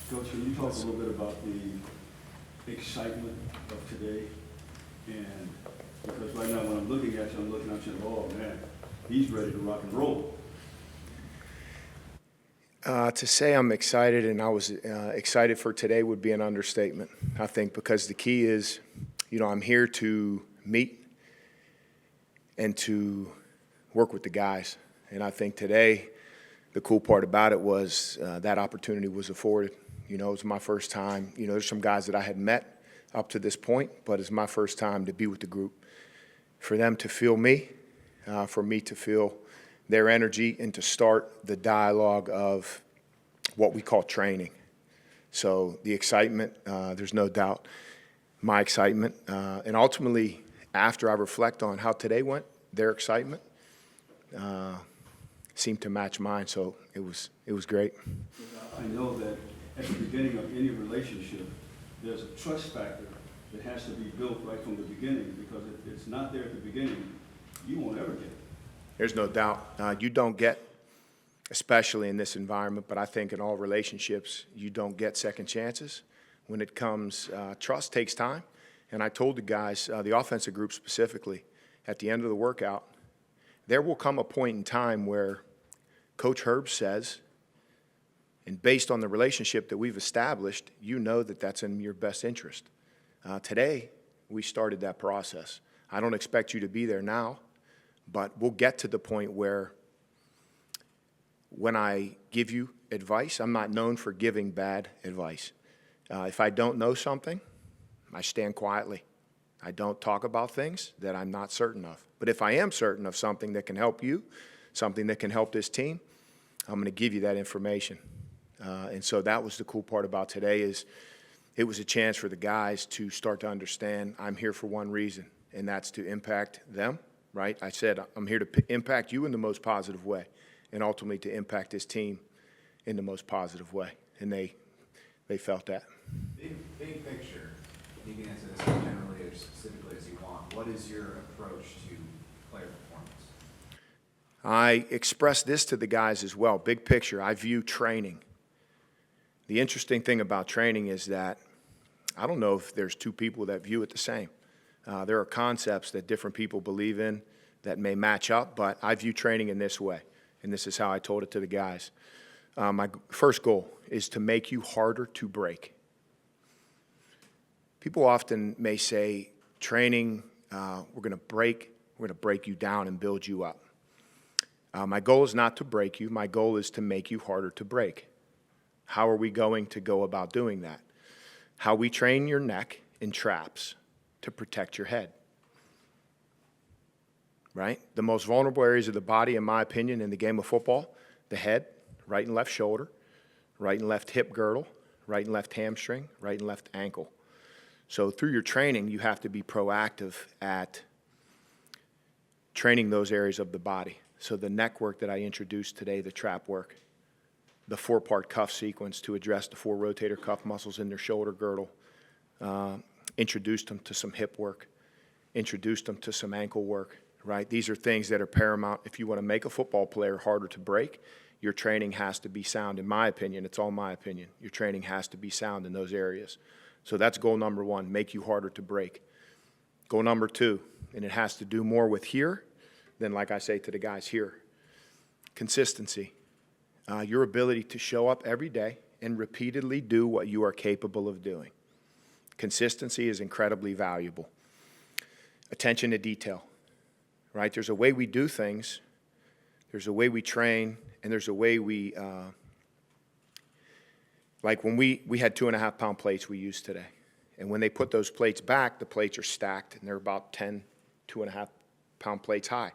Coach, can you talk a little bit about the excitement of today? And because right now when I'm looking at you, I'm looking at you, oh man, he's ready to rock and roll. To say I'm excited and I was excited for today would be an understatement, I think, because the key is, I'm here to meet and to work with the guys. And I think today, the cool part about it was that opportunity was afforded. It was my first time. There's some guys that I had met up to this point, but it's my first time to be with the group. For them to feel me, for me to feel their energy, and to start the dialogue of what we call training. So the excitement, there's no doubt, my excitement. And ultimately, after I reflect on how today went, their excitement seemed to match mine, so it was great. I know that at the beginning of any relationship, there's a trust factor that has to be built right from the beginning, because if it's not there at the beginning, you won't ever get it. There's no doubt. You don't get, especially in this environment, but I think in all relationships, you don't get second chances. When it comes, trust takes time. And I told the guys, the offensive group specifically, at the end of the workout, there will come a point in time where Coach Herb says, and based on the relationship that we've established, that that's in your best interest. Today, we started that process. I don't expect you to be there now, but we'll get to the point where when I give you advice, I'm not known for giving bad advice. If I don't know something, I stand quietly. I don't talk about things that I'm not certain of. But if I am certain of something that can help you, something that can help this team, I'm going to give you that information. And so that was the cool part about today, is it was a chance for the guys to start to understand I'm here for one reason, and that's to impact them, right? I said I'm here to impact you in the most positive way, and ultimately to impact this team in the most positive way. And they felt that. Big picture, you can answer this as generally or specifically as you want. What is your approach to player performance? I expressed this to the guys as well. Big picture, I view training. The interesting thing about training is that I don't know if there's two people that view it the same. There are concepts that different people believe in that may match up, but I view training in this way, and this is how I told it to the guys. My first goal is to make you harder to break. People often may say, training, we're going to break you down and build you up. My goal is not to break you. My goal is to make you harder to break. How are we going to go about doing that? How we train your neck in traps to protect your head. Right? The most vulnerable areas of the body, in my opinion, in the game of football, the head, right and left shoulder, right and left hip girdle, right and left hamstring, right and left ankle. So through your training, you have to be proactive at training those areas of the body. So the neck work that I introduced today, the trap work, the 4-part cuff sequence to address the 4 rotator cuff muscles in their shoulder girdle, introduced them to some hip work, introduced them to some ankle work, right? These are things that are paramount. If you want to make a football player harder to break, your training has to be sound. In my opinion, it's all my opinion. Your training has to be sound in those areas. So that's goal number 1, make you harder to break. Goal number 2, and it has to do more with here than, like I say to the guys, here. Consistency. Your ability to show up every day and repeatedly do what you are capable of doing. Consistency is incredibly valuable. Attention to detail, right? There's a way we do things, there's a way we train, and there's a way we, like when we had 2.5-pound plates we used today. And when they put those plates back, the plates are stacked, and they're about 10 2.5-pound plates high.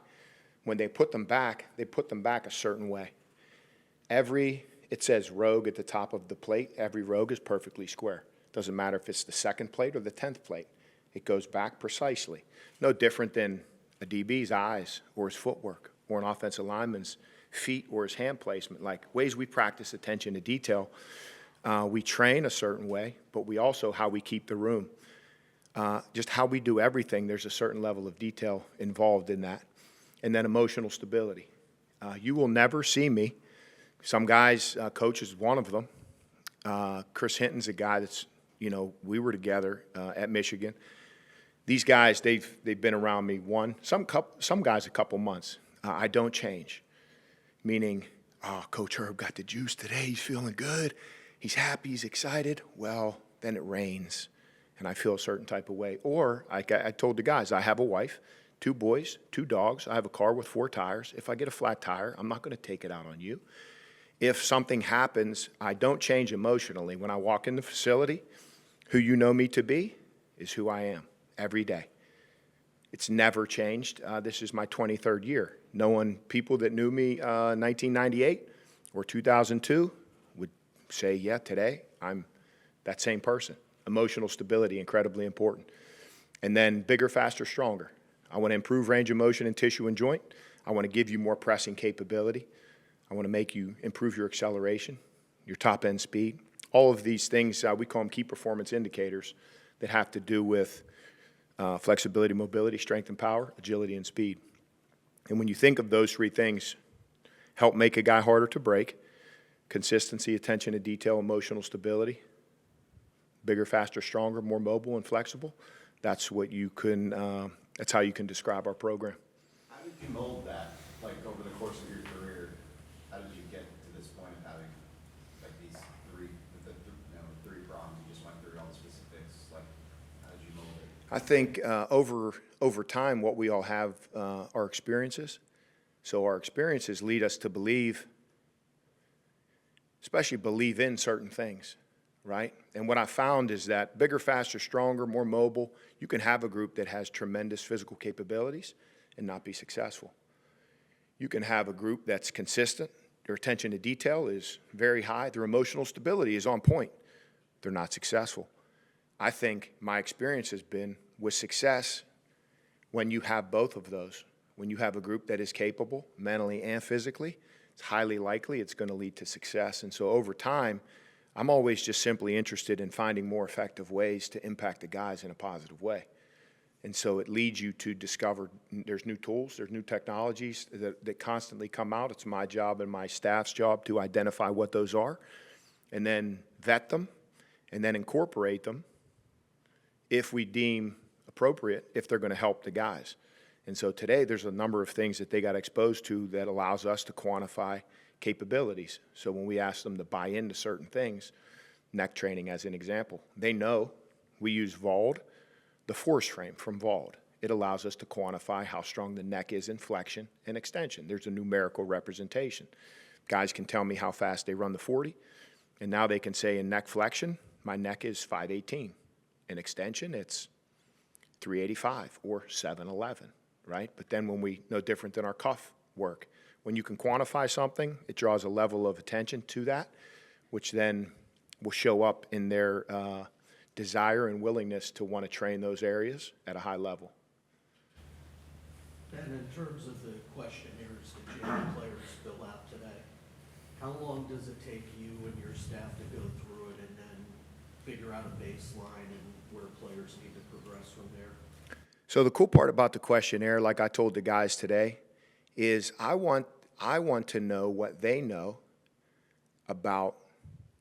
When they put them back a certain way. It says rogue at the top of the plate. Every rogue is perfectly square. Doesn't matter if it's the 2nd plate or the 10th plate. It goes back precisely. No different than a DB's eyes or his footwork, or an offensive lineman's feet or his hand placement. Like ways we practice attention to detail. We train a certain way, but we also how we keep the room. Just how we do everything, there's a certain level of detail involved in that. And then emotional stability. You will never see me. Some guys, Coach is one of them, Chris Hinton's a guy that's, we were together at Michigan. These guys, they've been around me some guys a couple months. I don't change, meaning, Coach Herb got the juice today. He's feeling good. He's happy. He's excited. Well, then it rains, and I feel a certain type of way. Or I told the guys, I have a wife, 2 boys, 2 dogs. I have a car with 4 tires. If I get a flat tire, I'm not going to take it out on you. If something happens, I don't change emotionally. When I walk in the facility, who you know me to be is who I am every day. It's never changed. This is my 23rd year. People that knew me 1998 or 2002 would say, yeah, today I'm that same person. Emotional stability, incredibly important. And then bigger, faster, stronger. I want to improve range of motion in tissue and joint. I want to give you more pressing capability. I want to make you improve your acceleration, your top end speed. All of these things, we call them key performance indicators that have to do with flexibility, mobility, strength and power, agility and speed. And when you think of those 3 things, help make a guy harder to break, consistency, attention to detail, emotional stability, bigger, faster, stronger, more mobile and flexible, that's how you can describe our program. How did you mold that, like over the course of your career? How did you get to this point of having like these 3 prongs? You just went through all the specifics. Like, how did you mold it? I think over time, what we all have are experiences. So our experiences lead us to believe, especially believe in certain things, right? And what I found is that bigger, faster, stronger, more mobile, you can have a group that has tremendous physical capabilities and not be successful. You can have a group that's consistent, their attention to detail is very high, their emotional stability is on point. They're not successful. I think my experience has been with success when you have both of those. When you have a group that is capable mentally and physically, it's highly likely it's going to lead to success. And so over time, I'm always just simply interested in finding more effective ways to impact the guys in a positive way. And so it leads you to discover there's new tools, there's new technologies that constantly come out. It's my job and my staff's job to identify what those are and then vet them and then incorporate them if we deem appropriate, if they're going to help the guys. And so today there's a number of things that they got exposed to that allows us to quantify capabilities. So when we ask them to buy into certain things, neck training as an example, they know we use VALD, the force frame from VALD. It allows us to quantify how strong the neck is in flexion and extension. There's a numerical representation. Guys can tell me how fast they run the 40, and now they can say in neck flexion, my neck is 518. In extension, it's 385 or 711, right? But then when we no different than our cuff work, when you can quantify something, it draws a level of attention to that, which then will show up in their desire and willingness to want to train those areas at a high level. And in terms of the questionnaires that you have players fill out today, how long does it take you and your staff to go through it and then figure out a baseline and where players need to progress from there? So the cool part about the questionnaire, like I told the guys today, is I want to know what they know about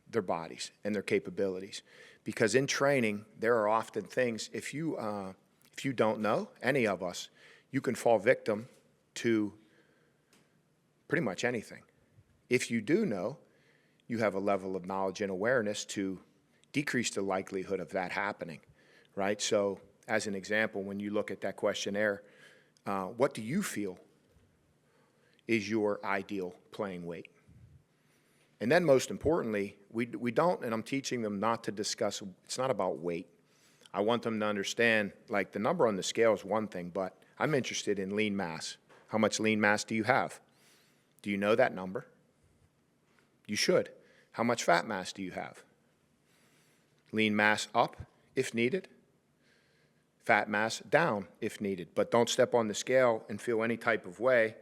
their bodies and their capabilities. Because in training, there are often things, if you don't know, any of us, you can fall victim to pretty much anything. If you do know, you have a level of knowledge and awareness to decrease the likelihood of that happening, right? So as an example, when you look at that questionnaire, what do you feel is your ideal playing weight? And then most importantly, we don't, and I'm teaching them not to discuss, it's not about weight. I want them to understand, like the number on the scale is one thing, but I'm interested in lean mass. How much lean mass do you have? Do you know that number? You should. How much fat mass do you have? Lean mass up if needed. Fat mass down if needed. But don't step on the scale and feel any type of way.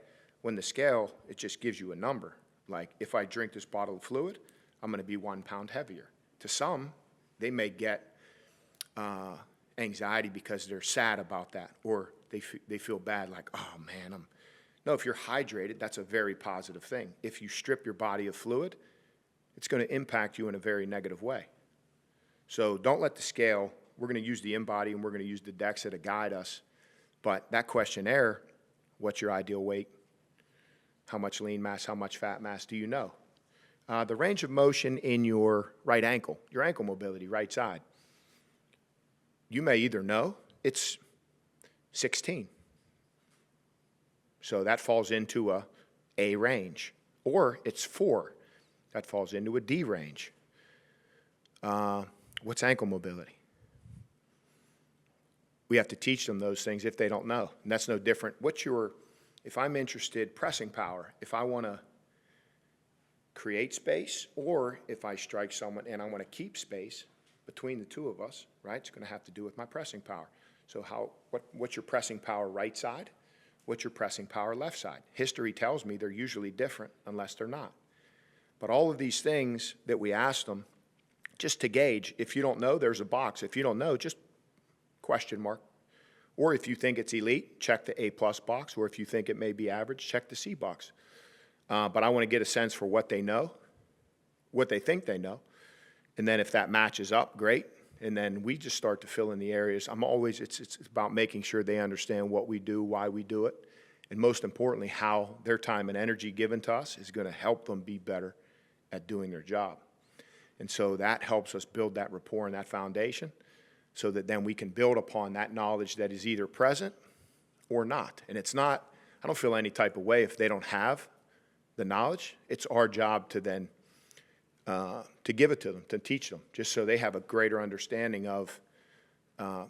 When the scale, it just gives you a number. Like if I drink this bottle of fluid, I'm going to be 1 pound heavier. To some, they may get anxiety because they're sad about that, or they feel bad, like, oh man, No, if you're hydrated, that's a very positive thing. If you strip your body of fluid, it's going to impact you in a very negative way. So don't let the scale, we're going to use the InBody and we're going to use the DEXA to guide us, but that questionnaire, what's your ideal weight? How much lean mass, how much fat mass do you know? The range of motion in your right ankle, your ankle mobility, right side. You may either know it's 16. So that falls into a A range. Or it's 4. That falls into a D range. What's ankle mobility? We have to teach them those things if they don't know. And that's no different. If I'm interested, pressing power, if I want to create space, or if I strike someone and I want to keep space between the two of us, right? It's going to have to do with my pressing power. So what's your pressing power right side? What's your pressing power left side? History tells me they're usually different unless they're not. But all of these things that we ask them, just to gauge, if you don't know, there's a box. If you don't know, just question mark. Or if you think it's elite, check the A+ box. Or if you think it may be average, check the C box. But I want to get a sense for what they know, what they think they know. And then if that matches up, great. And then we just start to fill in the areas. It's about making sure they understand what we do, why we do it, and most importantly, how their time and energy given to us is going to help them be better at doing their job. And so that helps us build that rapport and that foundation so that then we can build upon that knowledge that is either present or not. And it's not, I don't feel any type of way if they don't have the knowledge. It's our job to then to give it to them, to teach them, just so they have a greater understanding of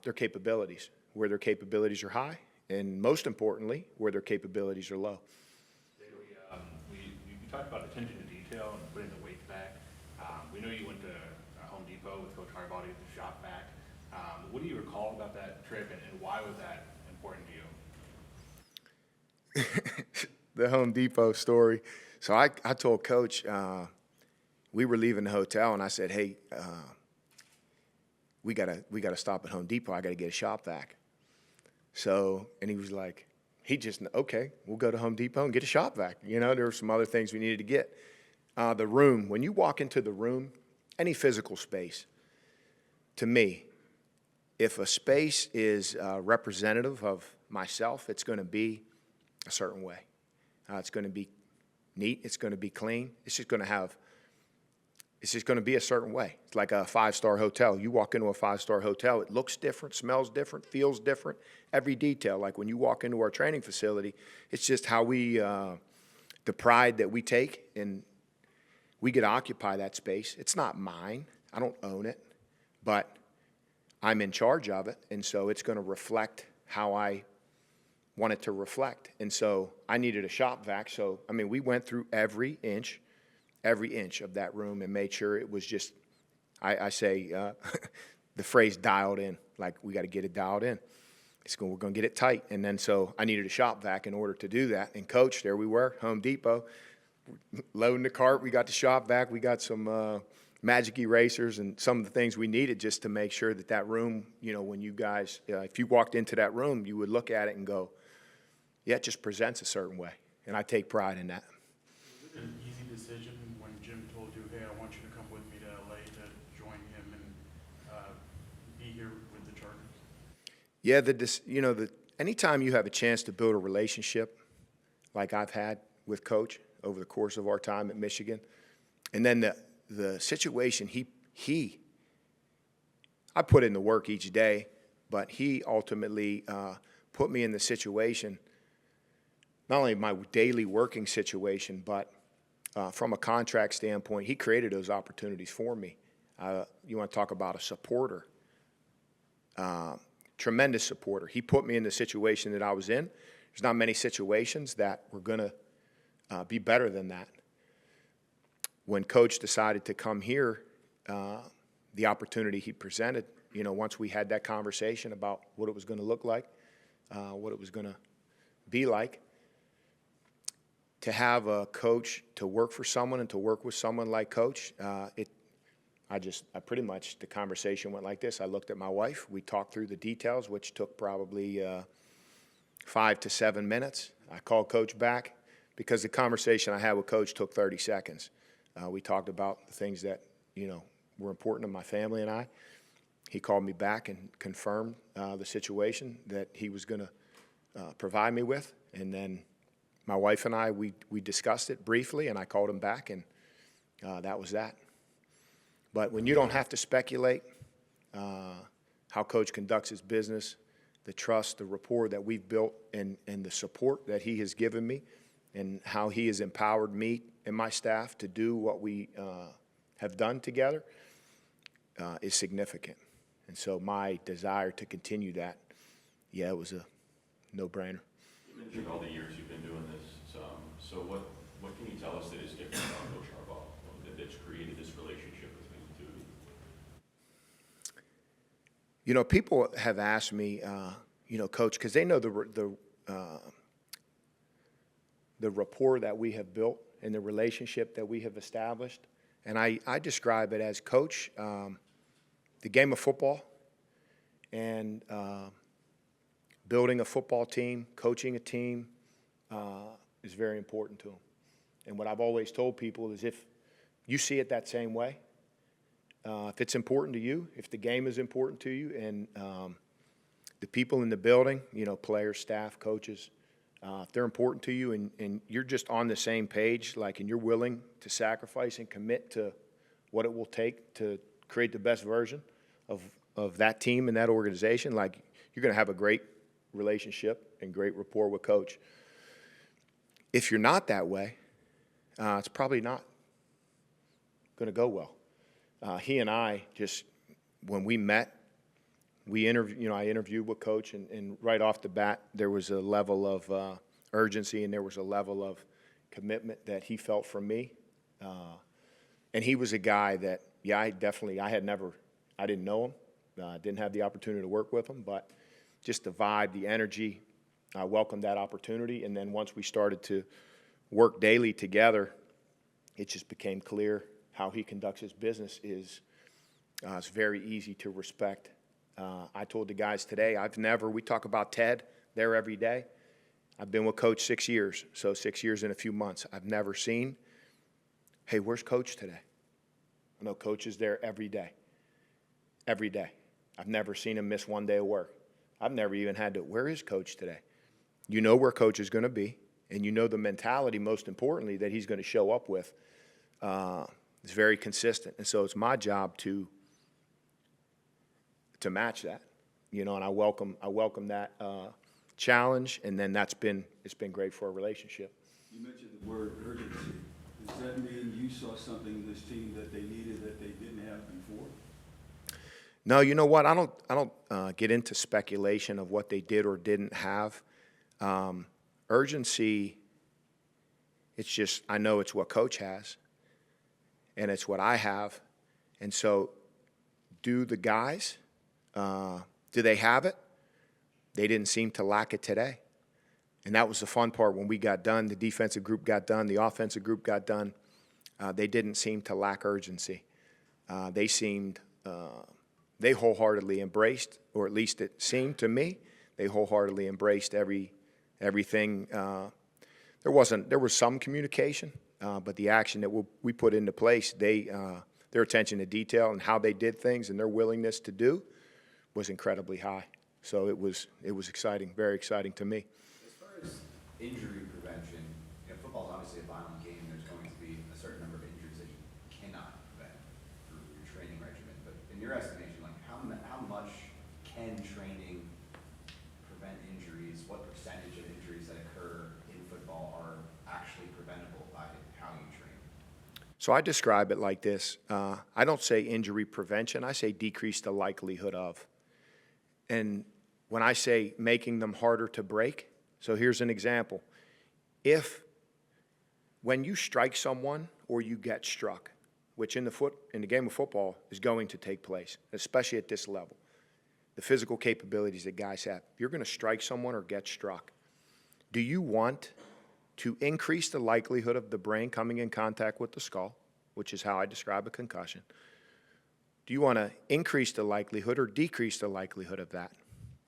their capabilities, where their capabilities are high, and most importantly, where their capabilities are low. You talked about attention to detail and putting the weights back. We know you went to Home Depot with Coach Harbaugh to get the shop back. What do you recall about that trip, and why was that important to you? The Home Depot story. So I told Coach, we were leaving the hotel, and I said, hey, we gotta stop at Home Depot. I got to get a shop vac. So, and he was like, okay, we'll go to Home Depot and get a shop vac. You know, there were some other things we needed to get. The room, when you walk into the room, any physical space, to me, if a space is representative of myself, it's going to be a certain way. It's going to be neat. It's going to be clean. It's just going to be a certain way. It's like a 5-star hotel. You walk into a 5-star hotel, it looks different, smells different, feels different, every detail. Like when you walk into our training facility, it's just how we, the pride that we take, and we get to occupy that space. It's not mine. I don't own it, but I'm in charge of it, and so it's going to reflect how I want it to reflect. And so I needed a shop vac. So, I mean, we went through every inch of that room and made sure it was just, I say the phrase dialed in, like we got to get it dialed in. We're going to get it tight. And then so I needed a shop vac in order to do that. And Coach, there we were, Home Depot, loading the cart. We got the shop vac. We got some magic erasers and some of the things we needed just to make sure that that room, you know, when you guys, if you walked into that room, you would look at it and go, yeah, it just presents a certain way. And I take pride in that. Was it an easy decision when Jim told you, hey, I want you to come with me to LA to join him and be here with the Chargers? Yeah, anytime you have a chance to build a relationship like I've had with Coach over the course of our time at Michigan, and then the situation I put in the work each day, but he ultimately put me in the situation, not only my daily working situation, but from a contract standpoint, he created those opportunities for me. You want to talk about a supporter, tremendous supporter. He put me in the situation that I was in. There's not many situations that were going to be better than that. When Coach decided to come here, the opportunity he presented, you know, once we had that conversation about what it was going to look like, what it was going to be like, to have a coach to work for someone and to work with someone like Coach, I pretty much, the conversation went like this. I looked at my wife. We talked through the details, which took probably 5 to 7 minutes. I called Coach back because the conversation I had with Coach took 30 seconds. We talked about the things that, were important to my family and I. He called me back and confirmed the situation that he was going to provide me with. And then my wife and I, we discussed it briefly, and I called him back, and that was that. But when you don't have to speculate how Coach conducts his business, the trust, the rapport that we've built, and the support that he has given me, and how he has empowered me and my staff to do what we have done together is significant. And so my desire to continue that, it was a no-brainer. You mentioned all the years you've been doing this. So what can you tell us that is different about Coach Harbaugh that's created this relationship between the two? People have asked me, Coach, because they know the rapport that we have built and the relationship that we have established. And I describe it as, Coach, the game of football and building a football team, coaching a team is very important to him. And what I've always told people is, if you see it that same way, if it's important to you, if the game is important to you, and the people in the building, players, staff, coaches, if they're important to you, and you're just on the same page, and you're willing to sacrifice and commit to what it will take to create the best version of that team and that organization, you're going to have a great relationship and great rapport with Coach. If you're not that way, it's probably not going to go well. He and I just, when we met, I interviewed with Coach, and right off the bat, there was a level of urgency, and there was a level of commitment that he felt from me. And he was a guy that, I didn't know him, didn't have the opportunity to work with him, but just the vibe, the energy, I welcomed that opportunity. And then once we started to work daily together, it just became clear how he conducts his business is it's very easy to respect. I told the guys today, we talk about Ted there every day. I've been with Coach 6 years, so 6 years in a few months. I've never seen, hey, where's Coach today? I know Coach is there every day. Every day. I've never seen him miss one day of work. I've never even had to, where is Coach today? You know where Coach is going to be, and you know the mentality, most importantly, that he's going to show up with. It's very consistent, and so it's my job to match that, and I welcome that challenge, and then it's been great for our relationship. You mentioned the word urgency. Does that mean you saw something in this team that they needed that they didn't have before? No, you know what? I don't get into speculation of what they did or didn't have. Urgency, it's just, I know it's what Coach has, and it's what I have. And so do the guys, do they have it? They didn't seem to lack it today. And that was the fun part. When we got done, the defensive group got done, the offensive group got done, they didn't seem to lack urgency. They wholeheartedly embraced, or at least it seemed to me, they wholeheartedly embraced everything. There was some communication, but the action that we put into place, their attention to detail and how they did things and their willingness to do was incredibly high. So it was exciting, very exciting to me. As far as injury prevention, football is obviously a violent game. There's going to be a certain number of injuries that you cannot prevent through your training regimen. But in your estimation, how much can training prevent injuries? What percentage of injuries that occur in football are actually preventable by how you train? So I describe it like this. I don't say injury prevention. I say decrease the likelihood of. And when I say making them harder to break, so here's an example. When you strike someone or you get struck, which in the game of football is going to take place, especially at this level, the physical capabilities that guys have, you're going to strike someone or get struck. Do you want to increase the likelihood of the brain coming in contact with the skull, which is how I describe a concussion? Do you want to increase the likelihood or decrease the likelihood of that?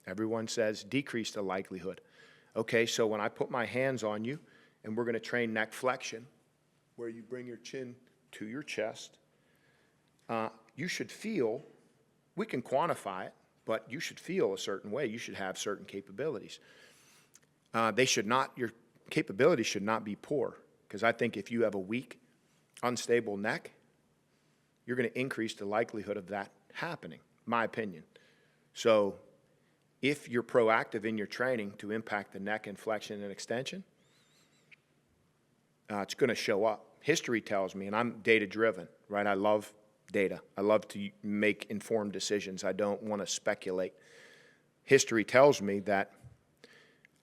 Everyone says decrease the likelihood. Okay, so when I put my hands on you and we're going to train neck flexion, where you bring your chin to your chest. You should feel, we can quantify it, but you should feel a certain way. You should have certain capabilities. Your capabilities should not be poor, because I think if you have a weak, unstable neck, you're going to increase the likelihood of that happening, my opinion. So if you're proactive in your training to impact the neck and flexion and extension, it's going to show up. History tells me, and I'm data-driven, right? I love data. I love to make informed decisions. I don't want to speculate. History tells me that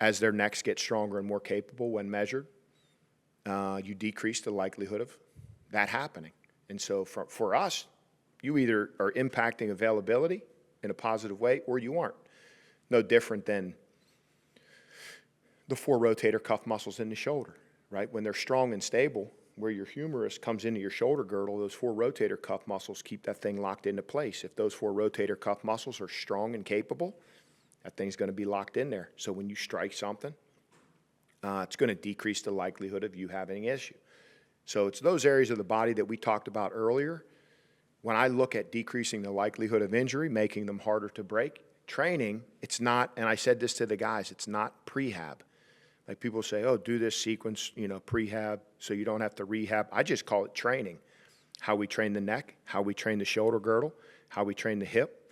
as their necks get stronger and more capable when measured, you decrease the likelihood of that happening. And so for us, you either are impacting availability in a positive way or you aren't. No different than the 4 rotator cuff muscles in the shoulder, right? When they're strong and stable, where your humerus comes into your shoulder girdle, those 4 rotator cuff muscles keep that thing locked into place. If those 4 rotator cuff muscles are strong and capable, that thing's going to be locked in there. So when you strike something, it's going to decrease the likelihood of you having an issue. So it's those areas of the body that we talked about earlier. When I look at decreasing the likelihood of injury, making them harder to break, training, it's not, and I said this to the guys, it's not prehab. Like people say, oh, do this sequence, prehab, so you don't have to rehab. I just call it training. How we train the neck, how we train the shoulder girdle, how we train the hip,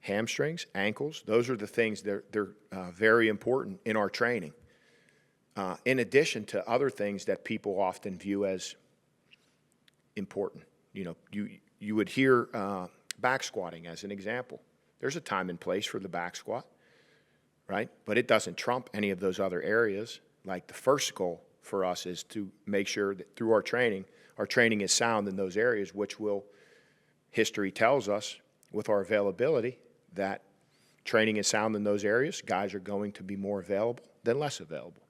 hamstrings, ankles. Those are the things that they're very important in our training. In addition to other things that people often view as important. You would hear back squatting as an example. There's a time and place for the back squat, right? But it doesn't trump any of those other areas. Like the first goal for us is to make sure that through our training is sound in those areas, which history tells us with our availability that training is sound in those areas, guys are going to be more available than less available.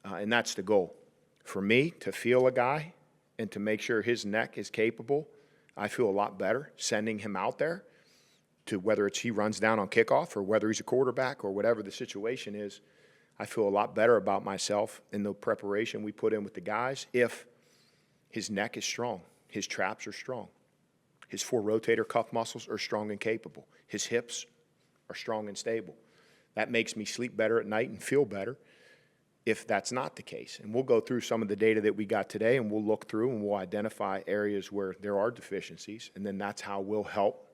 And that's the goal. For me, to feel a guy and to make sure his neck is capable, I feel a lot better sending him out there to whether it's he runs down on kickoff or whether he's a quarterback or whatever the situation is. I feel a lot better about myself in the preparation we put in with the guys if his neck is strong, his traps are strong, his 4 rotator cuff muscles are strong and capable, his hips are strong and stable. That makes me sleep better at night and feel better if that's not the case. And we'll go through some of the data that we got today, and we'll look through and we'll identify areas where there are deficiencies, and then that's how we'll help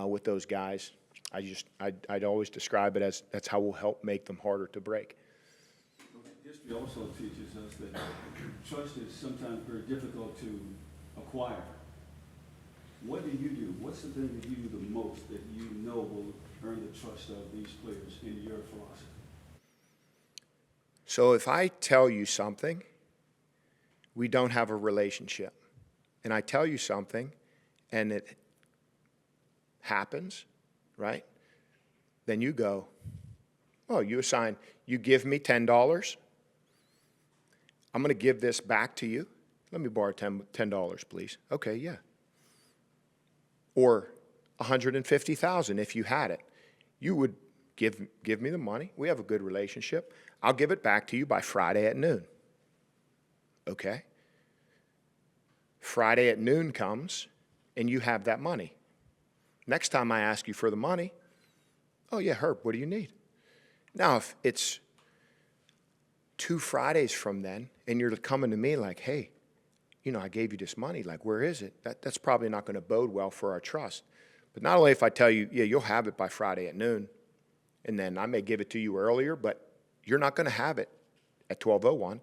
with those guys. I'd always describe it as that's how we'll help make them harder to break. History also teaches us that trust is sometimes very difficult to acquire. What do you do? What's the thing that you do the most that you know will earn the trust of these players in your philosophy? So if I tell you something, we don't have a relationship. And I tell you something, and it happens, right? Then you go, oh, you give me $10. I'm going to give this back to you. Let me borrow $10, please. Okay, yeah. Or $150,000 if you had it. You would give me the money. We have a good relationship. I'll give it back to you by Friday at noon. Okay? Friday at noon comes, and you have that money. Next time I ask you for the money, oh, yeah, Herb, what do you need? Now, if it's 2 Fridays from then, and you're coming to me like, hey, I gave you this money, like, where is it? That's probably not going to bode well for our trust. But not only if I tell you, yeah, you'll have it by Friday at noon, and then I may give it to you earlier, but you're not going to have it at 12:01,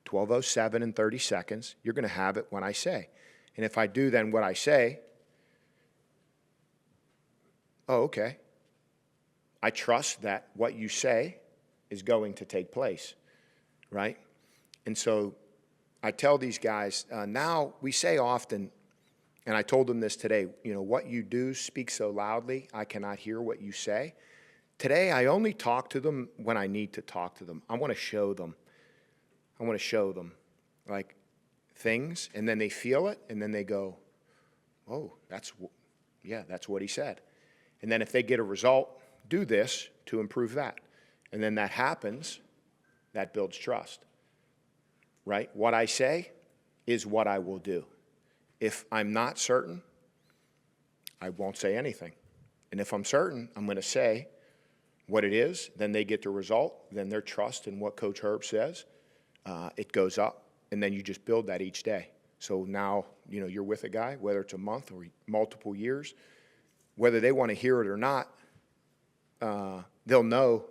12:07 and 30 seconds. You're going to have it when I say. And if I do then what I say, oh, okay. I trust that what you say is going to take place, right? And so I tell these guys, now we say often, and I told them this today, what you do speaks so loudly, I cannot hear what you say. Today, I only talk to them when I need to talk to them. I want to show them. Like, things, and then they feel it, and then they go, oh, that's what he said. And then if they get a result, do this to improve that. And then that happens, that builds trust, right? What I say is what I will do. If I'm not certain, I won't say anything. And if I'm certain, I'm going to say what it is. Then they get the result. Then their trust in what Coach Herb says, it goes up. And then you just build that each day. So now, you're with a guy, whether it's a month or multiple years, whether they want to hear it or not, they'll know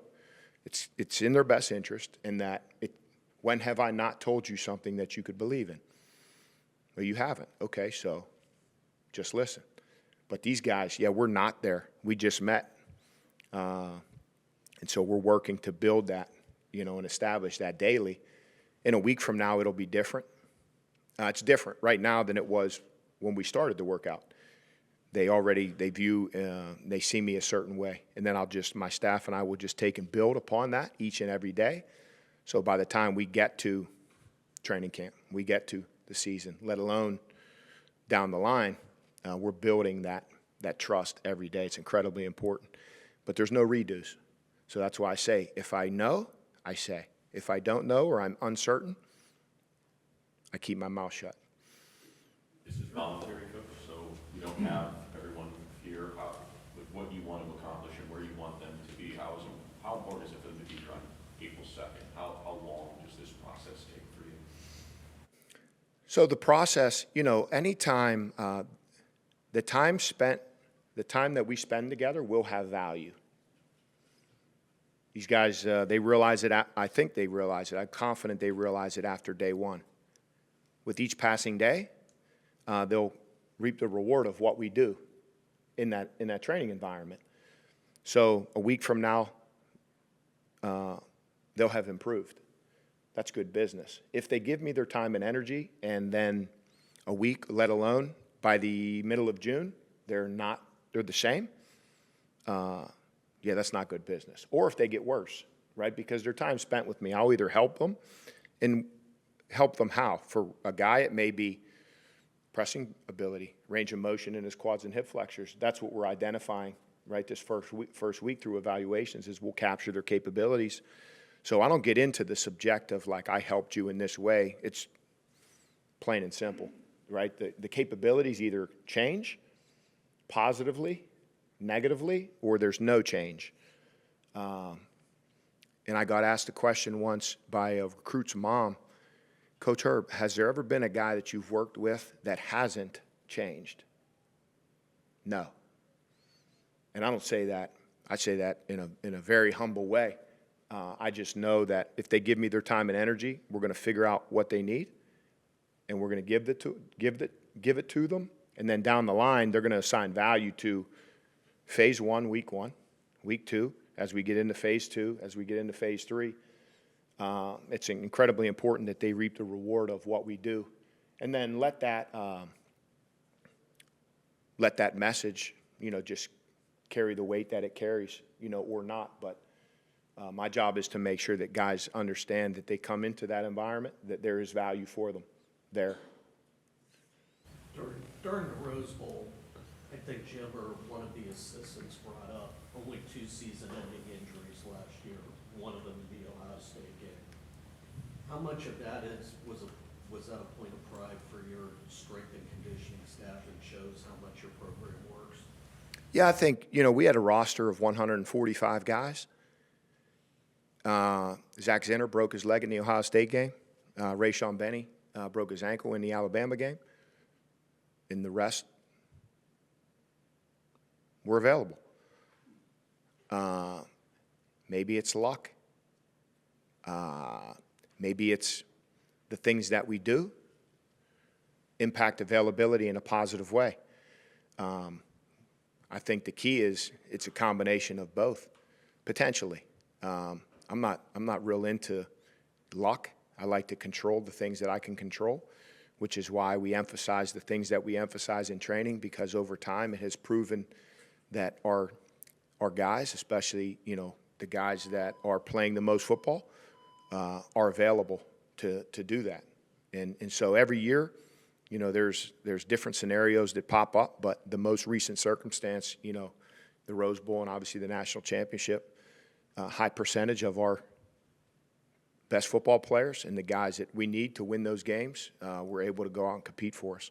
it's in their best interest, and that when have I not told you something that you could believe in? Well, you haven't. Okay, so just listen. But these guys, we're not there. We just met. And so we're working to build that, and establish that daily. In a week from now, it'll be different. It's different right now than it was when we started the workout. They see me a certain way. And then my staff and I will just take and build upon that each and every day. So by the time we get to training camp, we get to the season, let alone down the line, we're building that trust every day. It's incredibly important. But there's no redos. So that's why I say, if I know, I say. If I don't know or I'm uncertain, I keep my mouth shut. This is voluntary, Coach, so you don't have everyone here with what you want to accomplish and where you want them to be. How important is it for them to be here on April 2nd? How long does this process take for you? So the process, anytime, the time that we spend together will have value. These guys, they realize it. I think they realize it. I'm confident they realize it after day one. With each passing day, they'll reap the reward of what we do in that training environment. So a week from now, they'll have improved. That's good business. If they give me their time and energy, and then a week, let alone by the middle of June, they're the same, that's not good business. Or if they get worse, right? Because their time spent with me, I'll either help them, and help them how? For a guy, it may be pressing ability, range of motion in his quads and hip flexors. That's what we're identifying, right? This first week through evaluations is we'll capture their capabilities. So I don't get into the subjective like I helped you in this way. It's plain and simple, right? The capabilities either change positively, negatively, or there's no change. And I got asked a question once by a recruit's mom, Coach Herb, has there ever been a guy that you've worked with that hasn't changed? No. And I don't say that. I say that in a very humble way. I just know that if they give me their time and energy, we're going to figure out what they need, and we're going to give it to them. And then down the line, they're going to assign value to phase 1, week 1, week 2, as we get into phase 2, as we get into phase 3. It's incredibly important that they reap the reward of what we do. And then let that message, just carry the weight that it carries, or not. But my job is to make sure that guys understand that they come into that environment, that there is value for them there. During the Rose Bowl, I think Jim or one of the assistants brought up only 2 season-ending injuries last year, one of them the Ohio State game. How much of that was that a point of pride for your strength and conditioning staff and shows how much your program works? Yeah, I think, we had a roster of 145 guys. Zach Zinner broke his leg in the Ohio State game. Rayshon Benny broke his ankle in the Alabama game. And the rest were available. Maybe it's luck. Maybe it's the things that we do impact availability in a positive way. I think the key is it's a combination of both, potentially. I'm not real into luck. I like to control the things that I can control, which is why we emphasize the things that we emphasize in training, because over time it has proven that our guys, especially, the guys that are playing the most football, are available to do that. And so every year, there's different scenarios that pop up, but the most recent circumstance, the Rose Bowl and obviously the national championship, high percentage of our best football players and the guys that we need to win those games were able to go out and compete for us.